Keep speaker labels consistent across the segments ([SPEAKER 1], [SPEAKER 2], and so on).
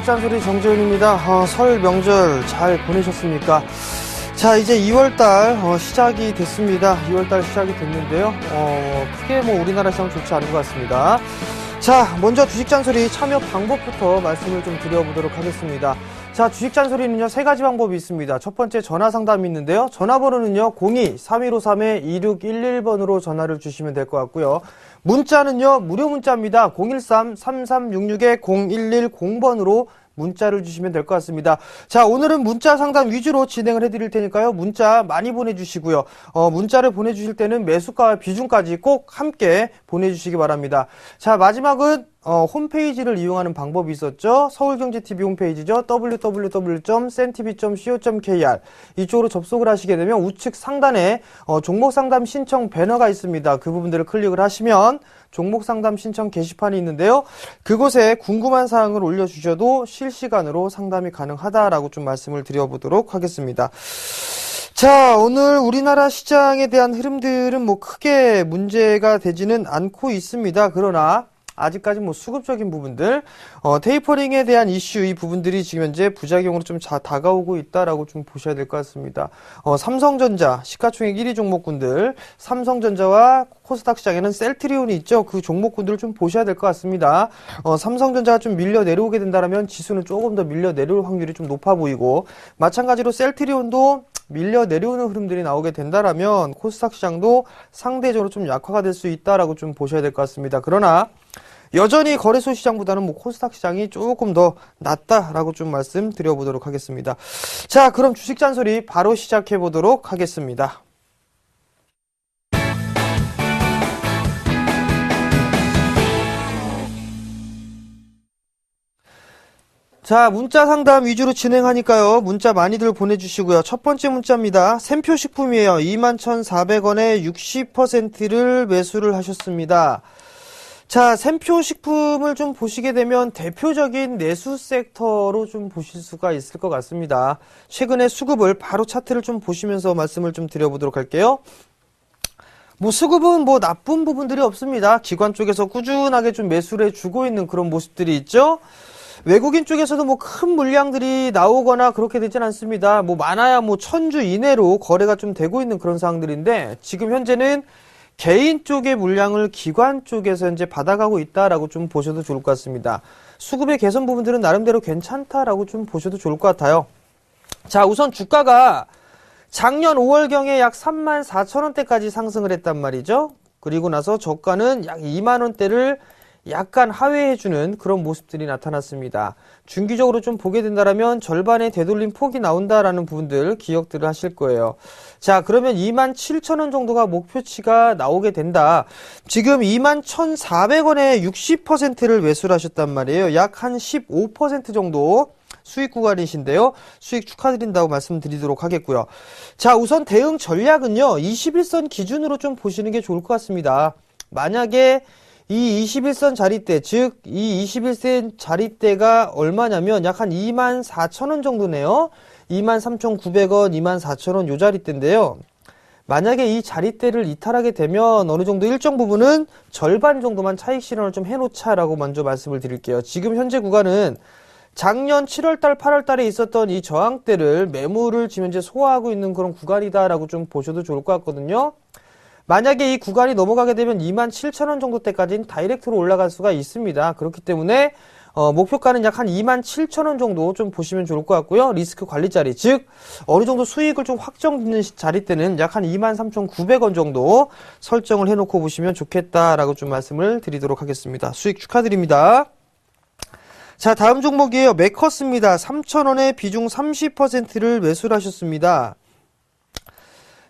[SPEAKER 1] 주식잔소리 정재훈입니다. 설 명절 잘 보내셨습니까? 자, 이제 2월달 시작이 됐습니다. 2월달 시작이 됐는데요. 크게 우리나라 시장 좋지 않은 것 같습니다. 자, 먼저 주식잔소리 참여 방법부터 말씀을 좀 드려보도록 하겠습니다. 자, 주식잔소리는요, 3가지 방법이 있습니다. 첫 번째 전화 상담이 있는데요. 전화번호는요, 02-3153-2611번으로 전화를 주시면 될 것 같고요. 문자는요, 무료 문자입니다. 013-3366-0110번으로 문자를 주시면 될 것 같습니다. 자, 오늘은 문자 상담 위주로 진행을 해드릴 테니까요. 문자 많이 보내주시고요. 문자를 보내주실 때는 매수가와 비중까지 꼭 함께 보내주시기 바랍니다. 자, 마지막은 홈페이지를 이용하는 방법이 있었죠. 서울경제TV 홈페이지죠. www.cntv.co.kr 이쪽으로 접속을 하시게 되면 우측 상단에 종목 상담 신청 배너가 있습니다. 그 부분들을 클릭을 하시면 종목 상담 신청 게시판이 있는데요. 그곳에 궁금한 사항을 올려주셔도 실시간으로 상담이 가능하다라고 좀 말씀을 드려보도록 하겠습니다. 자, 오늘 우리나라 시장에 대한 흐름들은 크게 문제가 되지는 않고 있습니다. 그러나 아직까지 수급적인 부분들, 테이퍼링에 대한 이슈, 이 부분들이 지금 현재 부작용으로 좀 다가오고 있다라고 좀 보셔야 될 것 같습니다. 삼성전자, 시가총액 1위 종목군들, 삼성전자와 코스닥 시장에는 셀트리온이 있죠. 그 종목군들을 좀 보셔야 될 것 같습니다. 삼성전자가 좀 밀려 내려오게 된다면 지수는 조금 더 밀려 내려올 확률이 좀 높아 보이고, 마찬가지로 셀트리온도 밀려 내려오는 흐름들이 나오게 된다라면 코스닥 시장도 상대적으로 좀 약화가 될 수 있다라고 좀 보셔야 될 것 같습니다. 그러나 여전히 거래소 시장보다는 코스닥 시장이 조금 더 낫다라고 좀 말씀드려보도록 하겠습니다. 자, 그럼 주식 잔소리 바로 시작해 보도록 하겠습니다. 자, 문자 상담 위주로 진행하니까요. 문자 많이들 보내주시고요. 첫 번째 문자입니다. 샘표식품이에요. 21,400원에 60%를 매수를 하셨습니다. 자, 샘표식품을 좀 보시게 되면 대표적인 내수 섹터로 좀 보실 수가 있을 것 같습니다. 최근에 수급을 바로 차트를 좀 보시면서 말씀을 좀 드려보도록 할게요. 수급은 나쁜 부분들이 없습니다. 기관 쪽에서 꾸준하게 좀 매수를 해주고 있는 그런 모습들이 있죠. 외국인 쪽에서도 큰 물량들이 나오거나 그렇게 되진 않습니다. 많아야 1000주 이내로 거래가 좀 되고 있는 그런 상황들인데, 지금 현재는 개인 쪽의 물량을 기관 쪽에서 현재 받아가고 있다라고 좀 보셔도 좋을 것 같습니다. 수급의 개선 부분들은 나름대로 괜찮다라고 좀 보셔도 좋을 것 같아요. 자, 우선 주가가 작년 5월경에 약 34,000원대까지 상승을 했단 말이죠. 그리고 나서 저가는 약 2만원대를 약간 하회해주는 그런 모습들이 나타났습니다. 중기적으로 좀 보게 된다면 절반의 되돌림 폭이 나온다라는 부분들 기억들을 하실 거예요. 자, 그러면 27,000원 정도가 목표치가 나오게 된다. 지금 21,400원에 60%를 매수를 하셨단 말이에요. 약 한 15% 정도 수익 구간이신데요. 수익 축하드린다고 말씀드리도록 하겠고요. 자, 우선 대응 전략은요, 21선 기준으로 좀 보시는 게 좋을 것 같습니다. 만약에 이 21선 자리대, 즉 이 21선 자리대가 얼마냐면 약 한 24,000원 정도네요. 23,900원, 24,000원 요 자리대인데요. 만약에 이 자리대를 이탈하게 되면 어느 정도 일정 부분은 절반 정도만 차익 실현을 좀 해놓자라고 먼저 말씀을 드릴게요. 지금 현재 구간은 작년 7월달, 8월달에 있었던 이 저항대를 매물을 지금 현재 소화하고 있는 그런 구간이다라고 좀 보셔도 좋을 것 같거든요. 만약에 이 구간이 넘어가게 되면 27,000원 정도 때까지는 다이렉트로 올라갈 수가 있습니다. 그렇기 때문에 목표가는 약 한 27,000원 정도 좀 보시면 좋을 것 같고요. 리스크 관리 자리, 즉 어느 정도 수익을 좀 확정짓는 자리 때는 약 한 23,900원 정도 설정을 해놓고 보시면 좋겠다라고 좀 말씀을 드리도록 하겠습니다. 수익 축하드립니다. 자, 다음 종목이에요. 메커스입니다. 3,000원에 비중 30%를 매수를 하셨습니다.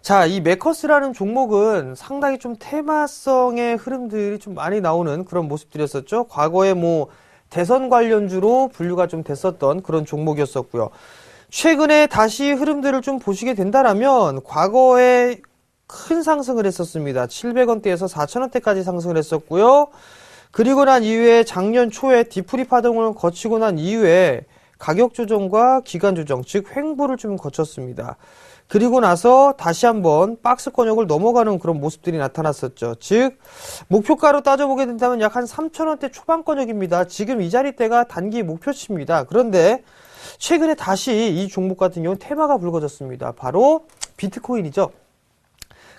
[SPEAKER 1] 자, 이 메커스라는 종목은 상당히 좀 테마성의 흐름들이 좀 많이 나오는 그런 모습들이었었죠. 과거에 대선 관련주로 분류가 좀 됐었던 그런 종목이었었고요. 최근에 다시 흐름들을 좀 보시게 된다면 과거에 큰 상승을 했었습니다. 700원대에서 4,000원대까지 상승을 했었고요. 그리고 난 이후에 작년 초에 디프리 파동을 거치고 난 이후에 가격 조정과 기간 조정, 즉 횡보를 좀 거쳤습니다. 그리고 나서 다시 한번 박스권역을 넘어가는 그런 모습들이 나타났었죠. 즉 목표가로 따져보게 된다면 약 한 3,000원대 초반권역입니다. 지금 이 자리대가 단기 목표치입니다. 그런데 최근에 다시 이 종목 같은 경우는 테마가 불거졌습니다. 바로 비트코인이죠.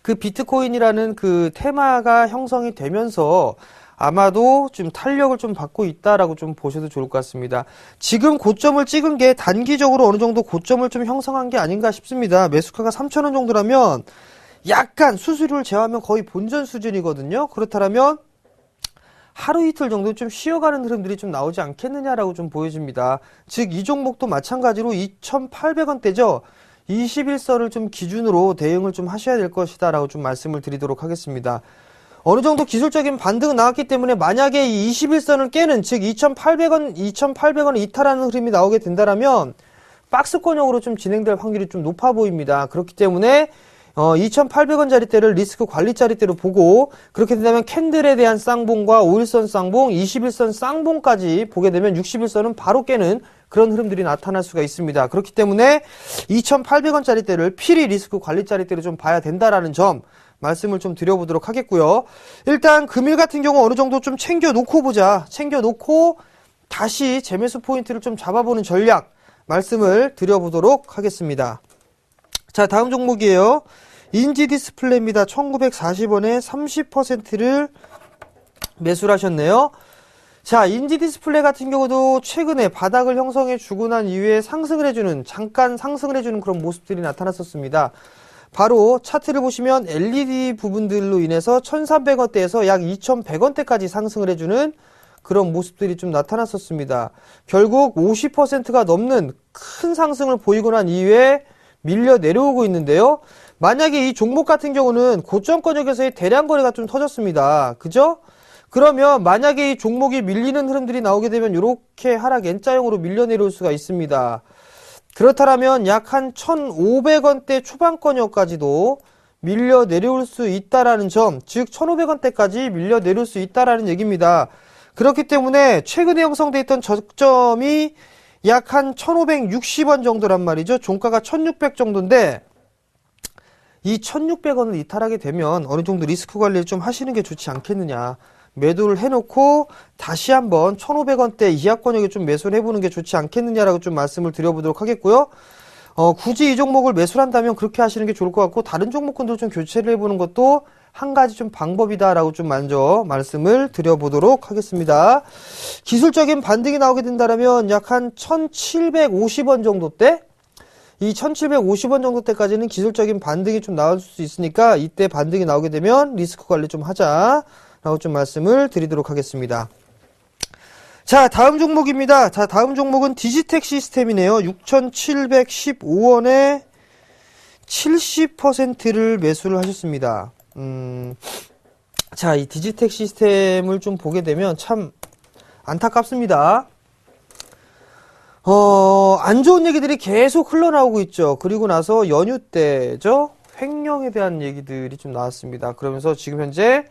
[SPEAKER 1] 그 비트코인이라는 그 테마가 형성이 되면서 아마도 좀 탄력을 좀 받고 있다라고 좀 보셔도 좋을 것 같습니다. 지금 고점을 찍은 게 단기적으로 어느 정도 고점을 좀 형성한 게 아닌가 싶습니다. 매수가가 3,000원 정도라면 약간 수수료를 제외하면 거의 본전 수준이거든요. 그렇다면 하루 이틀 정도 좀 쉬어가는 흐름들이 좀 나오지 않겠느냐라고 좀 보여집니다. 즉 이 종목도 마찬가지로 2,800원대죠. 21선을 좀 기준으로 대응을 좀 하셔야 될 것이다 라고 좀 말씀을 드리도록 하겠습니다. 어느 정도 기술적인 반등은 나왔기 때문에 만약에 이 21선을 깨는, 즉 2,800원 이탈하는 흐름이 나오게 된다라면 박스권역으로 좀 진행될 확률이 좀 높아 보입니다. 그렇기 때문에 2,800원 자리대를 리스크 관리 자리대로 보고, 그렇게 된다면 캔들에 대한 쌍봉과 5일선 쌍봉, 21선 쌍봉까지 보게 되면 61선은 바로 깨는 그런 흐름들이 나타날 수가 있습니다. 그렇기 때문에 2,800원 자리대를 필히 리스크 관리 자리대로 좀 봐야 된다라는 점 말씀을 좀 드려보도록 하겠고요. 일단 금일 같은 경우 어느 정도 좀 챙겨놓고 보자. 챙겨놓고 다시 재매수 포인트를 좀 잡아보는 전략 말씀을 드려보도록 하겠습니다. 자, 다음 종목이에요. 인지디스플레이입니다. 1940원에 30%를 매수를 하셨네요. 자, 인지디스플레이 같은 경우도 최근에 바닥을 형성해 주고 난 이후에 상승을 해주는, 잠깐 상승을 해주는 그런 모습들이 나타났었습니다. 바로 차트를 보시면 LED 부분들로 인해서 1,300원대에서 약 2,100원대까지 상승을 해주는 그런 모습들이 좀 나타났었습니다. 결국 50%가 넘는 큰 상승을 보이고 난 이후에 밀려 내려오고 있는데요. 만약에 이 종목 같은 경우는 고점권역에서의 대량 거래가 좀 터졌습니다. 그죠? 그러면 만약에 이 종목이 밀리는 흐름들이 나오게 되면 이렇게 하락 N자형으로 밀려 내려올 수가 있습니다. 그렇다면 약 한 1,500원대 초반권역까지도 밀려 내려올 수 있다라는 점, 즉 1,500원대까지 밀려 내려올 수 있다라는 얘기입니다. 그렇기 때문에 최근에 형성돼 있던 저점이 약 한 1,560원 정도란 말이죠. 종가가 1,600 정도인데 이 1,600원을 이탈하게 되면 어느 정도 리스크 관리를 좀 하시는 게 좋지 않겠느냐. 매도를 해놓고 다시 한번 1,500원대 이하권역에 좀 매수를 해보는 게 좋지 않겠느냐라고 좀 말씀을 드려보도록 하겠고요. 굳이 이 종목을 매수를 한다면 그렇게 하시는 게 좋을 것 같고, 다른 종목군도 좀 교체를 해보는 것도 한 가지 좀 방법이다라고 좀 먼저 말씀을 드려보도록 하겠습니다. 기술적인 반등이 나오게 된다면 약 한 1,750원 정도대? 이 1,750원 정도대까지는 기술적인 반등이 좀 나올 수 있으니까 이때 반등이 나오게 되면 리스크 관리 좀 하자 라고 좀 말씀을 드리도록 하겠습니다. 자, 다음 종목입니다. 자, 다음 종목은 디지텍 시스템이네요. 6,715원에 70%를 매수를 하셨습니다. 자, 이 디지텍 시스템을 좀 보게 되면 참 안타깝습니다. 안 좋은 얘기들이 계속 흘러나오고 있죠. 그리고 나서 연휴 때죠. 횡령에 대한 얘기들이 좀 나왔습니다. 그러면서 지금 현재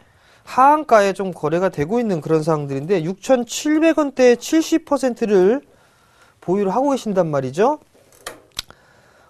[SPEAKER 1] 하한가에 좀 거래가 되고 있는 그런 상황들인데 6,700원대에 70%를 보유를 하고 계신단 말이죠.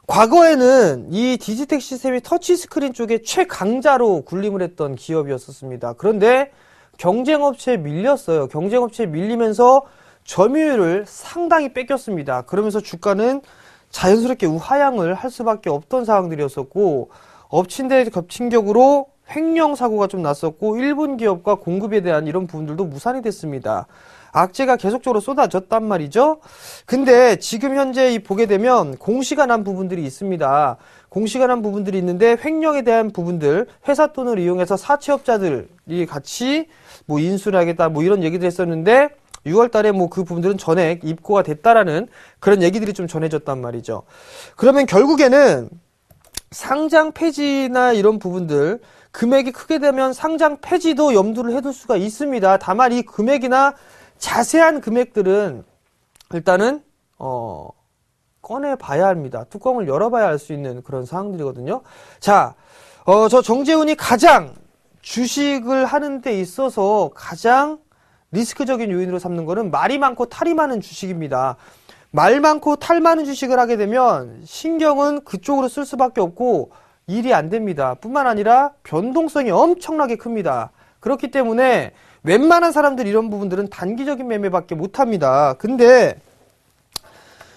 [SPEAKER 1] 과거에는 이 디지텍 시스템이 터치스크린 쪽에 최강자로 군림을 했던 기업이었었습니다. 그런데 경쟁업체에 밀렸어요. 경쟁업체에 밀리면서 점유율을 상당히 뺏겼습니다. 그러면서 주가는 자연스럽게 우하향을 할 수밖에 없던 상황들이었었고, 엎친 데 겹친 격으로 횡령 사고가 좀 났었고, 일본 기업과 공급에 대한 이런 부분들도 무산이 됐습니다. 악재가 계속적으로 쏟아졌단 말이죠. 근데 지금 현재 보게 되면 공시가 난 부분들이 있습니다. 공시가 난 부분들이 있는데 횡령에 대한 부분들, 회사 돈을 이용해서 사채업자들이 같이 뭐 인수를 하겠다 뭐 이런 얘기들 했었는데 6월 달에 뭐 그 부분들은 전액 입고가 됐다라는 그런 얘기들이 좀 전해졌단 말이죠. 그러면 결국에는 상장 폐지나 이런 부분들, 금액이 크게 되면 상장 폐지도 염두를 해둘 수가 있습니다. 다만 이 금액이나 자세한 금액들은 일단은 꺼내봐야 합니다. 뚜껑을 열어봐야 알 수 있는 그런 사항들이거든요. 자, 저 정재훈이 가장 주식을 하는 데 있어서 가장 리스크적인 요인으로 삼는 거는 말이 많고 탈이 많은 주식입니다. 말 많고 탈 많은 주식을 하게 되면 신경은 그쪽으로 쓸 수밖에 없고 일이 안 됩니다. 뿐만 아니라 변동성이 엄청나게 큽니다. 그렇기 때문에 웬만한 사람들 이런 부분들은 단기적인 매매밖에 못합니다. 근데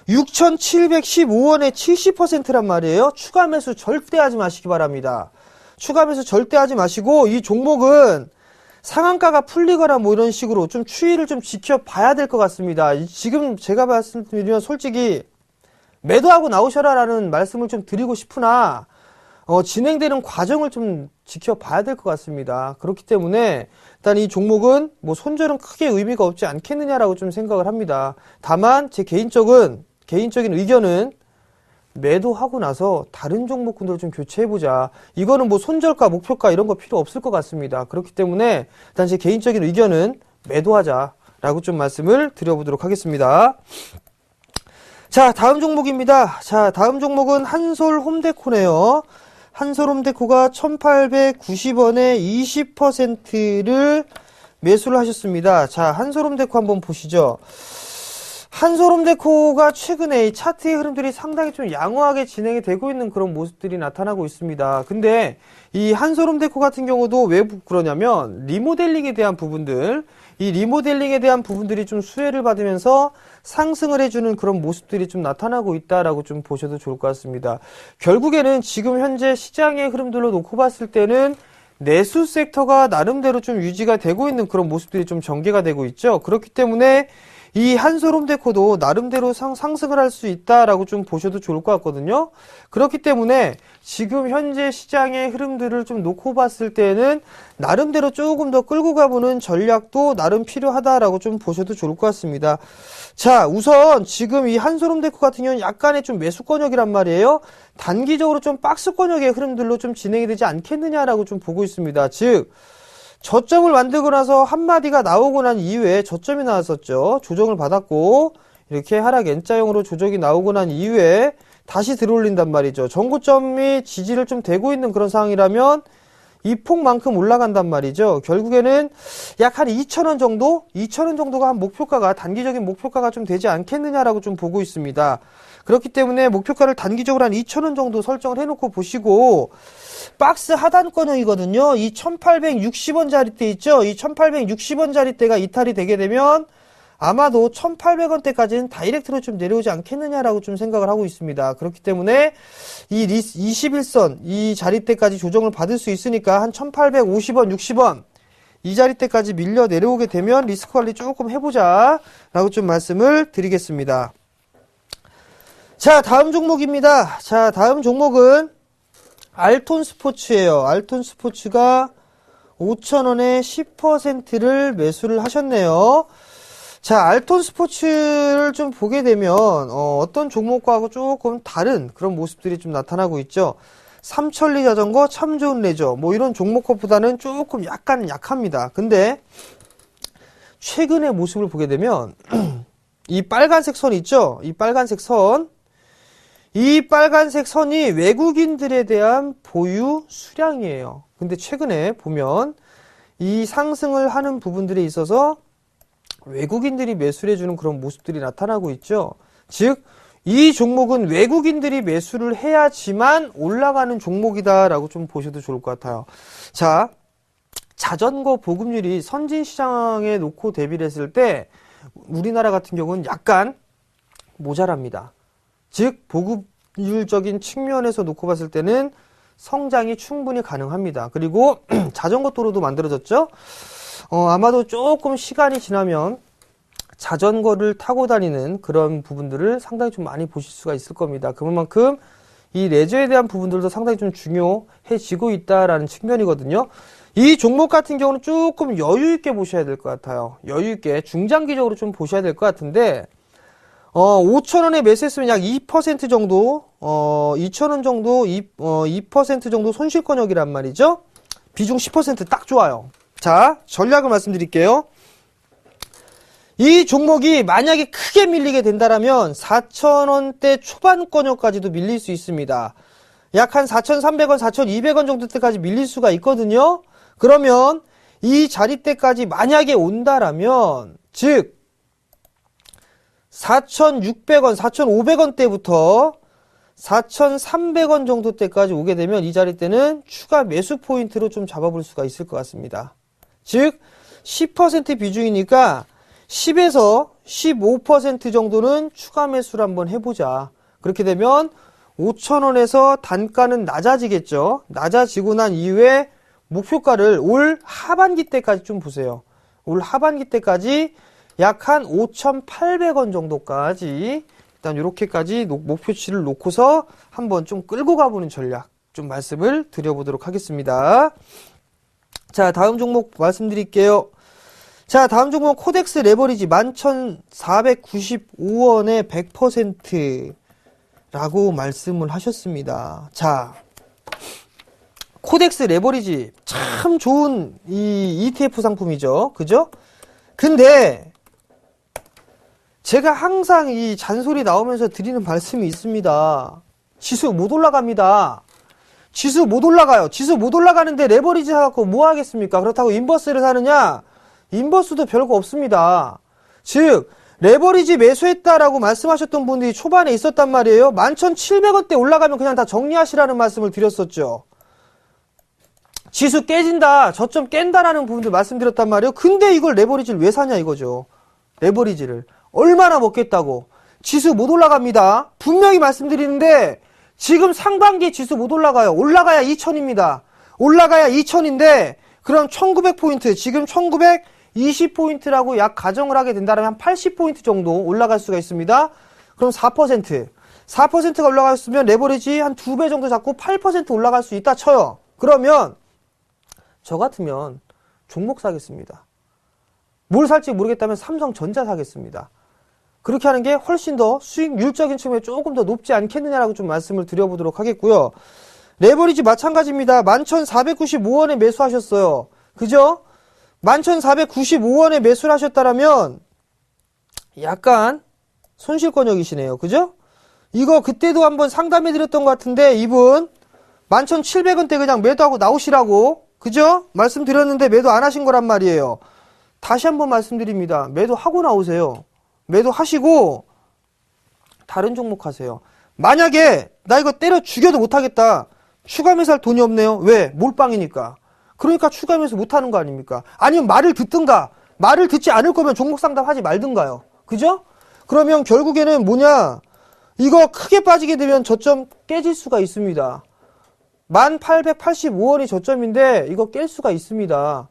[SPEAKER 1] 6,715원에 70%란 말이에요. 추가 매수 절대 하지 마시기 바랍니다. 추가 매수 절대 하지 마시고 이 종목은 상한가가 풀리거나 뭐 이런 식으로 좀 추이를 좀 지켜봐야 될 것 같습니다. 지금 제가 말씀드리면 솔직히 매도하고 나오셔라라는 말씀을 좀 드리고 싶으나 진행되는 과정을 좀 지켜봐야 될 것 같습니다. 그렇기 때문에 일단 이 종목은 뭐 손절은 크게 의미가 없지 않겠느냐라고 좀 생각을 합니다. 다만 제 개인적인 의견은 매도하고 나서 다른 종목군들을 좀 교체해보자. 이거는 뭐 손절가, 목표가 이런 거 필요 없을 것 같습니다. 그렇기 때문에 일단 제 개인적인 의견은 매도하자라고 좀 말씀을 드려보도록 하겠습니다. 자, 다음 종목입니다. 자, 다음 종목은 한솔홈데코네요. 한솔홈데코가 1890원에 20%를 매수를 하셨습니다. 자, 한솔홈데코 한번 보시죠. 한솔홈데코가 최근에 이 차트의 흐름들이 상당히 좀 양호하게 진행이 되고 있는 그런 모습들이 나타나고 있습니다. 근데 이 한솔홈데코 같은 경우도 왜 그러냐면 리모델링에 대한 부분들, 이 리모델링에 대한 부분들이 좀 수혜를 받으면서 상승을 해주는 그런 모습들이 좀 나타나고 있다라고 좀 보셔도 좋을 것 같습니다. 결국에는 지금 현재 시장의 흐름들로 놓고 봤을 때는 내수 섹터가 나름대로 좀 유지가 되고 있는 그런 모습들이 좀 전개가 되고 있죠. 그렇기 때문에 이 한솔홈데코도 나름대로 상승을 할 수 있다라고 좀 보셔도 좋을 것 같거든요. 그렇기 때문에 지금 현재 시장의 흐름들을 좀 놓고 봤을 때는 나름대로 조금 더 끌고 가보는 전략도 나름 필요하다라고 좀 보셔도 좋을 것 같습니다. 자, 우선 지금 이 한솔홈데코 같은 경우는 약간의 좀 매수권역이란 말이에요. 단기적으로 좀 박스권역의 흐름들로 좀 진행이 되지 않겠느냐라고 좀 보고 있습니다. 즉 저점을 만들고 나서 한마디가 나오고 난 이후에 저점이 나왔었죠. 조정을 받았고 이렇게 하락 N자형으로 조정이 나오고 난 이후에 다시 들어올린단 말이죠. 전고점이 지지를 좀 되고 있는 그런 상황이라면 이 폭만큼 올라간단 말이죠. 결국에는 약 한 2,000원 정도? 2,000원 정도가 한 목표가가, 단기적인 목표가가 좀 되지 않겠느냐라고 좀 보고 있습니다. 그렇기 때문에 목표가를 단기적으로 한 2,000원 정도 설정을 해놓고 보시고, 박스 하단권형이거든요. 이 1860원짜리대 있죠? 이 1860원짜리대가 이탈이 되게 되면 아마도 1800원대까지는 다이렉트로 좀 내려오지 않겠느냐라고 좀 생각을 하고 있습니다. 그렇기 때문에 이 21선, 이 자리대까지 조정을 받을 수 있으니까 한 1850원, 60원 이 자리대까지 밀려 내려오게 되면 리스크 관리 조금 해보자 라고 좀 말씀을 드리겠습니다. 자, 다음 종목입니다. 자, 다음 종목은 알톤스포츠예요. 알톤스포츠가 5,000원에 10%를 매수를 하셨네요. 자, 알톤스포츠를 좀 보게 되면 어떤 종목과하고 조금 다른 그런 모습들이 좀 나타나고 있죠. 삼천리 자전거, 참 좋은 레저 뭐 이런 종목과보다는 조금 약간 약합니다. 근데 최근의 모습을 보게 되면 이 빨간색 선 있죠? 이 빨간색 선, 이 빨간색 선이 외국인들에 대한 보유 수량이에요. 근데 최근에 보면 이 상승을 하는 부분들에 있어서 외국인들이 매수를 해주는 그런 모습들이 나타나고 있죠. 즉, 이 종목은 외국인들이 매수를 해야지만 올라가는 종목이다라고 좀 보셔도 좋을 것 같아요. 자, 자전거 보급률이 선진 시장에 놓고 대비를 했을 때 우리나라 같은 경우는 약간 모자랍니다. 즉, 보급률적인 측면에서 놓고 봤을 때는 성장이 충분히 가능합니다. 그리고 자전거 도로도 만들어졌죠. 아마도 조금 시간이 지나면 자전거를 타고 다니는 그런 부분들을 상당히 좀 많이 보실 수가 있을 겁니다. 그만큼 이 레저에 대한 부분들도 상당히 좀 중요해지고 있다라는 측면이거든요. 이 종목 같은 경우는 조금 여유 있게 보셔야 될 것 같아요. 여유 있게 중장기적으로 좀 보셔야 될 것 같은데 5,000원에 매수했으면 약 2% 정도 2,000원 정도 2% 정도 손실권역이란 말이죠. 비중 10% 딱 좋아요. 자, 전략을 말씀드릴게요. 이 종목이 만약에 크게 밀리게 된다라면 4,000원대 초반권역까지도 밀릴 수 있습니다. 약 한 4,300원, 4,200원 정도 때까지 밀릴 수가 있거든요. 그러면 이 자리대까지 만약에 온다라면, 즉 4,600원, 4,500원대부터 4,300원 정도 때까지 오게 되면 이 자리 때는 추가 매수 포인트로 좀 잡아볼 수가 있을 것 같습니다. 즉 10% 비중이니까 10에서 15% 정도는 추가 매수를 한번 해보자. 그렇게 되면 5,000원에서 단가는 낮아지겠죠. 낮아지고 난 이후에 목표가를 올 하반기 때까지 좀 보세요. 올 하반기 때까지 약 한 5,800원 정도까지 일단 이렇게까지 목표치를 놓고서 한번 좀 끌고 가보는 전략 좀 말씀을 드려보도록 하겠습니다. 자, 다음 종목 말씀드릴게요. 자, 다음 종목 코덱스 레버리지 11,495원에 100%라고 말씀을 하셨습니다. 자, 코덱스 레버리지 참 좋은 이 ETF 상품이죠. 그죠? 근데 제가 항상 이 잔소리 나오면서 드리는 말씀이 있습니다. 지수 못 올라갑니다. 지수 못 올라가요. 지수 못 올라가는데 레버리지 사갖고 뭐 하겠습니까? 그렇다고 인버스를 사느냐? 인버스도 별거 없습니다. 즉 레버리지 매수했다라고 말씀하셨던 분들이 초반에 있었단 말이에요. 11,700원대 올라가면 그냥 다 정리하시라는 말씀을 드렸었죠. 지수 깨진다, 저점 깬다라는 부분들 말씀드렸단 말이에요. 근데 이걸 레버리지를 왜 사냐 이거죠. 레버리지를 얼마나 먹겠다고. 지수 못 올라갑니다. 분명히 말씀드리는데 지금 상반기 지수 못 올라가요. 올라가야 2,000입니다. 올라가야 2,000인데 그럼 1,900포인트, 지금 1,920포인트라고 약 가정을 하게 된다면 한 80포인트 정도 올라갈 수가 있습니다. 그럼 4%가 올라갔으면 레버리지 한 2배 정도 잡고 8% 올라갈 수 있다 쳐요. 그러면 저 같으면 종목 사겠습니다. 뭘 살지 모르겠다면 삼성전자 사겠습니다. 그렇게 하는 게 훨씬 더 수익률적인 측면에 조금 더 높지 않겠느냐라고 좀 말씀을 드려보도록 하겠고요. 레버리지 마찬가지입니다. 11,495원에 매수하셨어요. 그죠? 11,495원에 매수를 하셨다라면 약간 손실권역이시네요. 그죠? 이거 그때도 한번 상담해 드렸던 것 같은데 이분 11,700원대 그냥 매도하고 나오시라고, 그죠? 말씀드렸는데 매도 안 하신 거란 말이에요. 다시 한번 말씀드립니다. 매도하고 나오세요. 매도하시고 다른 종목 하세요. 만약에 나 이거 때려 죽여도 못하겠다. 추가 매수할 돈이 없네요. 왜? 몰빵이니까. 그러니까 추가 매수 못하는 거 아닙니까? 아니면 말을 듣든가. 말을 듣지 않을 거면 종목 상담하지 말든가요. 그죠? 그러면 결국에는 뭐냐? 이거 크게 빠지게 되면 저점 깨질 수가 있습니다. 1,885원이 저점인데 이거 깰 수가 있습니다.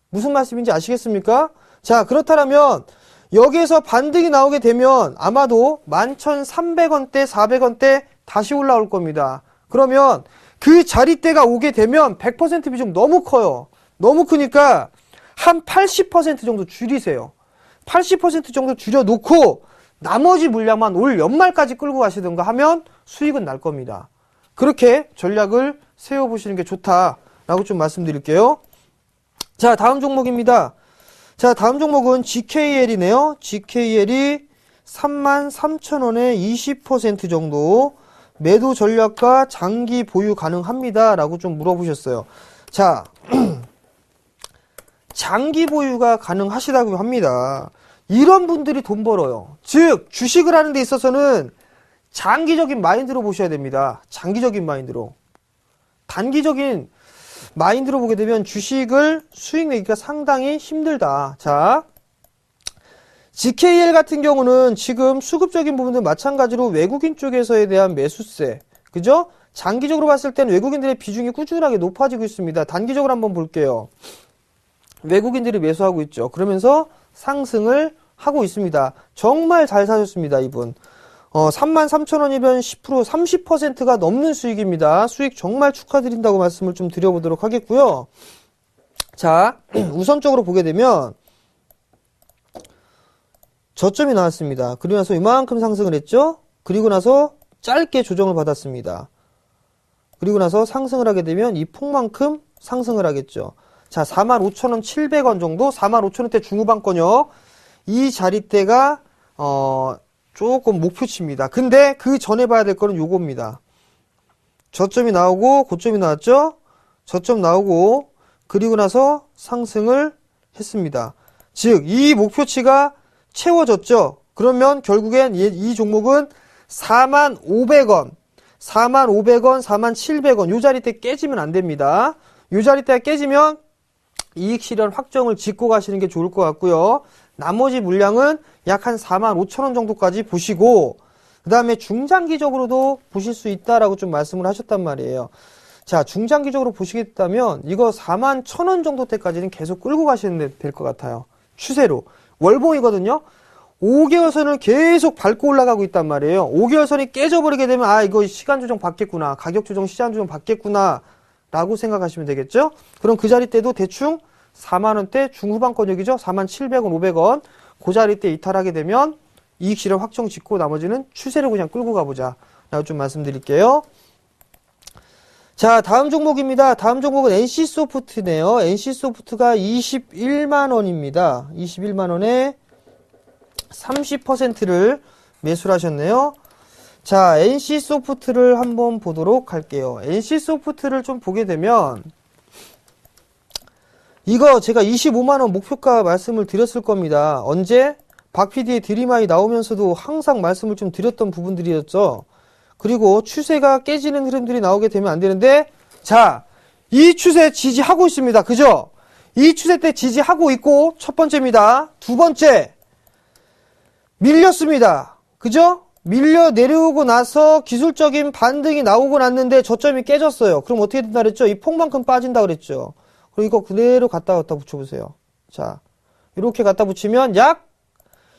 [SPEAKER 1] 무슨 말씀인지 아시겠습니까? 자, 그렇다면 여기에서 반등이 나오게 되면 아마도 11,300원대, 400원대 다시 올라올 겁니다. 그러면 그 자리대가 오게 되면 100% 비중 너무 커요. 너무 크니까 한 80% 정도 줄이세요. 80% 정도 줄여놓고 나머지 물량만 올 연말까지 끌고 가시든가 하면 수익은 날 겁니다. 그렇게 전략을 세워보시는 게 좋다라고 좀 말씀드릴게요. 자, 다음 종목입니다. 자, 다음 종목은 GKL이네요. GKL이 33,000원에 20% 정도 매도 전략과 장기 보유 가능합니다. 라고 좀 물어보셨어요. 자, 장기 보유가 가능하시다고 합니다. 이런 분들이 돈 벌어요. 즉, 주식을 하는 데 있어서는 장기적인 마인드로 보셔야 됩니다. 장기적인 마인드로. 단기적인 마인드로 보게 되면 주식을 수익 내기가 상당히 힘들다. 자, GKL 같은 경우는 지금 수급적인 부분도 마찬가지로 외국인 쪽에서에 대한 매수세, 그죠? 장기적으로 봤을 때는 외국인들의 비중이 꾸준하게 높아지고 있습니다. 단기적으로 한번 볼게요. 외국인들이 매수하고 있죠. 그러면서 상승을 하고 있습니다. 정말 잘 사셨습니다, 이분. 33,000원이면 10%, 30%가 넘는 수익입니다. 수익 정말 축하드린다고 말씀을 좀 드려보도록 하겠고요. 자, 우선적으로 보게 되면 저점이 나왔습니다. 그리고 나서 이만큼 상승을 했죠. 그리고 나서 짧게 조정을 받았습니다. 그리고 나서 상승을 하게 되면 이 폭만큼 상승을 하겠죠. 자, 45,000원, 700원 정도, 45,000원대 중후반권역, 이 자리대가 조금 목표치입니다. 근데 그 전에 봐야 될 거는 요겁니다. 저점이 나오고 고점이 나왔죠. 저점 나오고 그리고 나서 상승을 했습니다. 즉 이 목표치가 채워졌죠. 그러면 결국엔 이 종목은 45,500원, 45,500원, 47,000원 요 자리대 깨지면 안 됩니다. 요 자리대가 깨지면 이익 실현 확정을 짓고 가시는 게 좋을 것 같고요. 나머지 물량은 약 한 45,000원 정도까지 보시고 그 다음에 중장기적으로도 보실 수 있다라고 좀 말씀을 하셨단 말이에요. 자, 중장기적으로 보시겠다면 이거 41,000원 정도 때까지는 계속 끌고 가시는 데 될 것 같아요. 추세로. 월봉이거든요. 5개월선을 계속 밟고 올라가고 있단 말이에요. 5개월선이 깨져버리게 되면 아 이거 시간 조정 받겠구나. 가격 조정, 시장 조정 받겠구나 라고 생각하시면 되겠죠. 그럼 그 자리 때도 대충 4만원대 중후반권역이죠. 47,000원, 500원 그 자리 때 이탈하게 되면 이익 실현 확정 짓고 나머지는 추세로 그냥 끌고 가보자 라고 좀 말씀드릴게요. 자, 다음 종목입니다. 다음 종목은 NC소프트네요. NC소프트가 21만원입니다. 21만원에 30%를 매수를 하셨네요. 자, NC소프트를 한번 보도록 할게요. NC소프트를 좀 보게 되면 이거 제가 25만원 목표가 말씀을 드렸을 겁니다. 언제? 박 PD의 드림아이 나오면서도 항상 말씀을 좀 드렸던 부분들이었죠. 그리고 추세가 깨지는 흐름들이 나오게 되면 안 되는데 자, 이 추세 지지하고 있습니다. 그죠? 이 추세 때 지지하고 있고 첫 번째입니다. 두 번째 밀렸습니다. 그죠? 밀려 내려오고 나서 기술적인 반등이 나오고 났는데 저점이 깨졌어요. 그럼 어떻게 된다 그랬죠? 이 폭만큼 빠진다 그랬죠. 그리고 이거 그대로 갖다 붙여보세요. 자, 이렇게 갖다 붙이면 약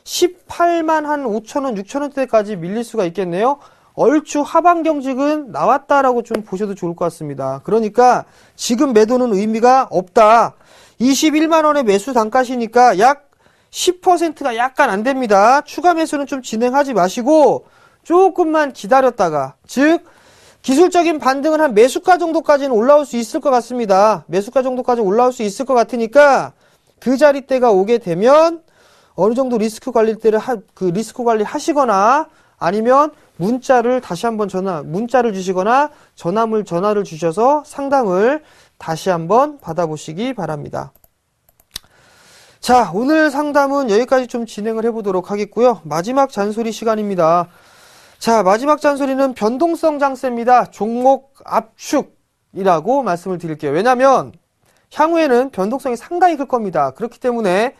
[SPEAKER 1] 18만 한 5천원, 6천원대까지 밀릴 수가 있겠네요. 얼추 하방 경직은 나왔다라고 좀 보셔도 좋을 것 같습니다. 그러니까 지금 매도는 의미가 없다. 21만원의 매수 단가시니까 약 10%가 약간 안 됩니다. 추가 매수는 좀 진행하지 마시고 조금만 기다렸다가 즉 기술적인 반등은 한 매수가 정도까지는 올라올 수 있을 것 같습니다. 매수가 정도까지 올라올 수 있을 것 같으니까 그 자리대가 오게 되면 어느 정도 리스크 관리를 리스크 관리 하시거나 아니면 문자를 다시 한번 문자를 주시거나 전화를 주셔서 상담을 다시 한번 받아보시기 바랍니다. 자, 오늘 상담은 여기까지 좀 진행을 해보도록 하겠고요. 마지막 잔소리 시간입니다. 자, 마지막 잔소리는 변동성 장세입니다. 종목 압축이라고 말씀을 드릴게요. 왜냐면 향후에는 변동성이 상당히 클 겁니다. 그렇기 때문에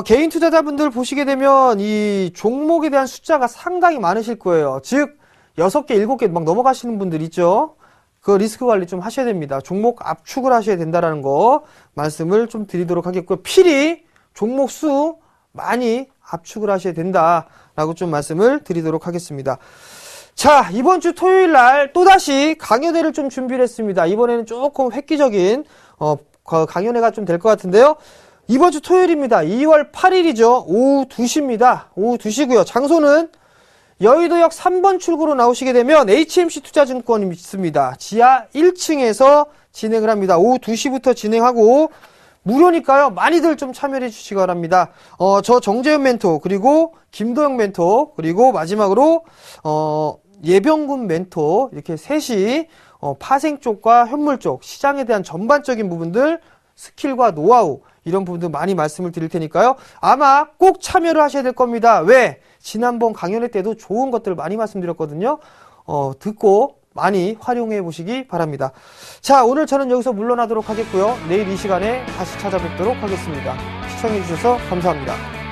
[SPEAKER 1] 개인 투자자분들 보시게 되면 이 종목에 대한 숫자가 상당히 많으실 거예요. 즉 6개, 7개 막 넘어가시는 분들 있죠. 그 리스크 관리 좀 하셔야 됩니다. 종목 압축을 하셔야 된다라는 거 말씀을 좀 드리도록 하겠고요. 필히 종목 수 많이 압축을 하셔야 된다라고 좀 말씀을 드리도록 하겠습니다. 자, 이번 주 토요일 날 또다시 강연회를 좀 준비를 했습니다. 이번에는 조금 획기적인 강연회가 좀 될 것 같은데요. 이번 주 토요일입니다. 2월 8일이죠. 오후 2시입니다. 오후 2시고요. 장소는 여의도역 3번 출구로 나오시게 되면 HMC 투자증권이 있습니다. 지하 1층에서 진행을 합니다. 오후 2시부터 진행하고 무료니까요. 많이들 좀 참여해 주시기 바랍니다. 저 정재현 멘토 그리고 김도영 멘토 그리고 마지막으로 예병군 멘토 이렇게 셋이 파생 쪽과 현물 쪽 시장에 대한 전반적인 부분들 스킬과 노하우 이런 부분들 많이 말씀을 드릴 테니까요. 아마 꼭 참여를 하셔야 될 겁니다. 왜? 지난번 강연회 때도 좋은 것들을 많이 말씀드렸거든요. 듣고 많이 활용해 보시기 바랍니다. 자, 오늘 저는 여기서 물러나도록 하겠고요. 내일 이 시간에 다시 찾아뵙도록 하겠습니다. 시청해 주셔서 감사합니다.